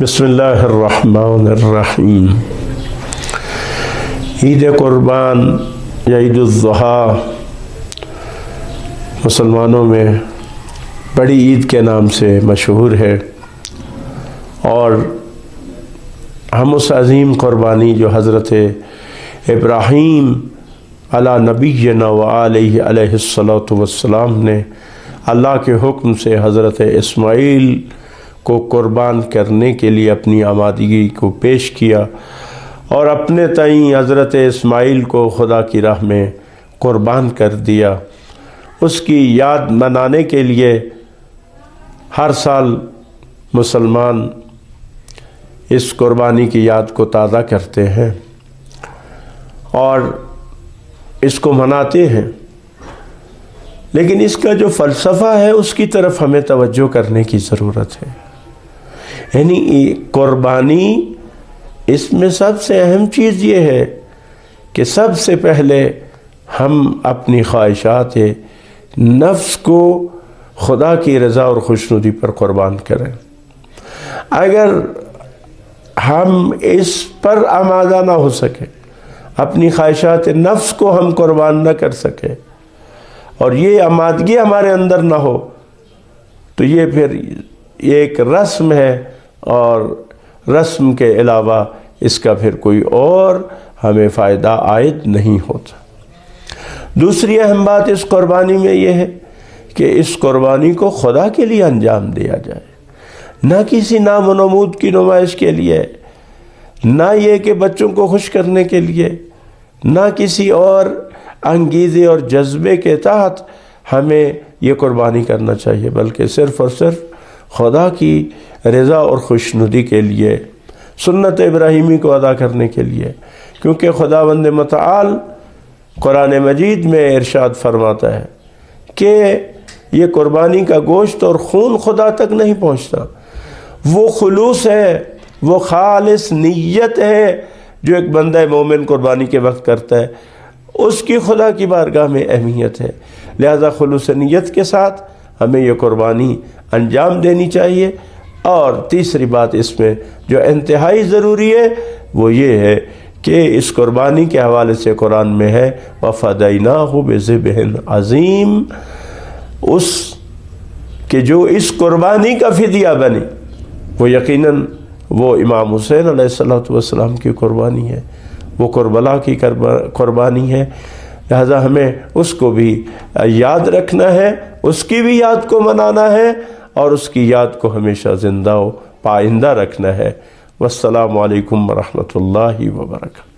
بسم اللہ الرحمن الرحیم۔ عید قربان یا عید الاضحیٰ مسلمانوں میں بڑی عید کے نام سے مشہور ہے، اور ہم اس عظیم قربانی جو حضرت ابراہیم علی نبینا و علیہ الصلاۃ والسلام نے اللہ کے حکم سے حضرت اسماعیل کو قربان کرنے کے لیے اپنی آمادگی کو پیش کیا، اور اپنے تئیں حضرت اسماعیل کو خدا کی راہ میں قربان کر دیا، اس کی یاد منانے کے لیے ہر سال مسلمان اس قربانی کی یاد کو تازہ کرتے ہیں اور اس کو مناتے ہیں۔ لیکن اس کا جو فلسفہ ہے اس کی طرف ہمیں توجہ کرنے کی ضرورت ہے۔ یعنی قربانی، اس میں سب سے اہم چیز یہ ہے کہ سب سے پہلے ہم اپنی خواہشات نفس کو خدا کی رضا اور خوشنودی پر قربان کریں۔ اگر ہم اس پر آمادہ نہ ہو سکے، اپنی خواہشات نفس کو ہم قربان نہ کر سکے، اور یہ آمادگی ہمارے اندر نہ ہو، تو یہ پھر ایک رسم ہے، اور رسم کے علاوہ اس کا پھر کوئی اور ہمیں فائدہ عائد نہیں ہوتا۔ دوسری اہم بات اس قربانی میں یہ ہے کہ اس قربانی کو خدا کے لیے انجام دیا جائے، نہ کسی نام و نمود کی نمائش کے لیے، نہ یہ کہ بچوں کو خوش کرنے کے لیے، نہ کسی اور انگیزے اور جذبے کے تحت ہمیں یہ قربانی کرنا چاہیے، بلکہ صرف اور صرف خدا کی رضا اور خوشنودی کے لیے، سنت ابراہیمی کو ادا کرنے کے لیے۔ کیونکہ خداوند متعال قرآن مجید میں ارشاد فرماتا ہے کہ یہ قربانی کا گوشت اور خون خدا تک نہیں پہنچتا، وہ خلوص ہے، وہ خالص نیت ہے جو ایک بندہ مومن قربانی کے وقت کرتا ہے، اس کی خدا کی بارگاہ میں اہمیت ہے۔ لہذا خلوص نیت کے ساتھ ہمیں یہ قربانی انجام دینی چاہیے۔ اور تیسری بات اس میں جو انتہائی ضروری ہے وہ یہ ہے کہ اس قربانی کے حوالے سے قرآن میں ہے وَفَدَيْنَاهُ بِذِبْحٍ عَظِيمٍ، اس کہ جو اس قربانی کا فدیہ بنے وہ یقیناً وہ امام حسین علیہ السلام کی قربانی ہے، وہ کربلا کی قربانی ہے۔ لہذا ہمیں اس کو بھی یاد رکھنا ہے، اس کی بھی یاد کو منانا ہے، اور اس کی یاد کو ہمیشہ زندہ و پائندہ رکھنا ہے۔ والسلام علیکم ورحمۃ اللہ وبرکاتہ۔